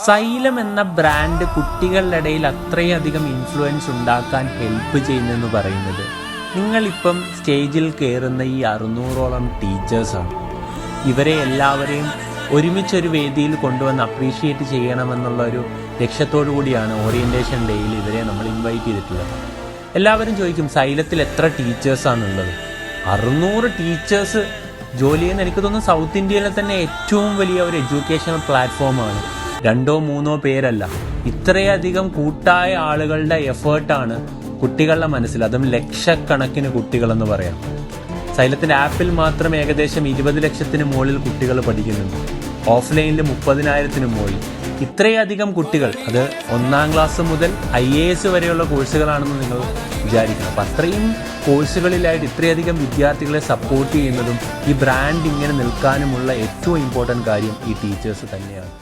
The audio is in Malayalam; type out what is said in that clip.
സൈലം എന്ന ബ്രാൻഡ് കുട്ടികളുടെ ഇടയിൽ അത്രയധികം ഇൻഫ്ലുവൻസ് ഉണ്ടാക്കാൻ ഹെൽപ്പ് ചെയ്യുന്നെന്ന് പറയുന്നത് നിങ്ങളിപ്പം സ്റ്റേജിൽ കയറുന്ന ഈ 600ഓളം ടീച്ചേഴ്സാണ്. ഇവരെ എല്ലാവരെയും ഒരുമിച്ചൊരു വേദിയിൽ കൊണ്ടുവന്ന് അപ്രീഷിയേറ്റ് ചെയ്യണമെന്നുള്ള ഒരു ലക്ഷ്യത്തോടു കൂടിയാണ് ഓറിയൻറ്റേഷൻ ഡേയിൽ ഇവരെ നമ്മൾ ഇൻവൈറ്റ് ചെയ്തിട്ടുള്ളത്. എല്ലാവരും ചോദിക്കും സൈലത്തിൽ എത്ര ടീച്ചേഴ്സാണുള്ളത്? 600 ടീച്ചേഴ്സ് ജോലി ചെയ്യുന്ന എനിക്ക് തോന്നുന്നു സൗത്ത് ഇന്ത്യയിലെ തന്നെ ഏറ്റവും വലിയ ഒരു എഡ്യൂക്കേഷണൽ പ്ലാറ്റ്ഫോമാണ്. 2 or 3 പേരല്ല, ഇത്രയധികം കൂട്ടായ ആളുകളുടെ എഫേർട്ടാണ് കുട്ടികളുടെ മനസ്സിൽ, അതും ലക്ഷക്കണക്കിന് കുട്ടികളെന്ന് പറയാം. സൈലത്തിൻ്റെ ആപ്പിൽ മാത്രം ഏകദേശം 20 ലക്ഷത്തിന് മുകളിൽ കുട്ടികൾ പഠിക്കുന്നുണ്ട്. ഓഫ്ലൈനിൽ 30,000-ന് മുകളിൽ. ഇത്രയധികം കുട്ടികൾ, അത് 1ാം ക്ലാസ് മുതൽ IAS വരെയുള്ള കോഴ്സുകളാണെന്ന് നിങ്ങൾ വിചാരിക്കണം. അപ്പം അത്രയും കോഴ്സുകളിലായിട്ട് ഇത്രയധികം വിദ്യാർത്ഥികളെ സപ്പോർട്ട് ചെയ്യുന്നതും ഈ ബ്രാൻഡ് ഇങ്ങനെ നിൽക്കാനുമുള്ള ഏറ്റവും ഇമ്പോർട്ടൻറ്റ് കാര്യം ഈ ടീച്ചേഴ്സ് തന്നെയാണ്.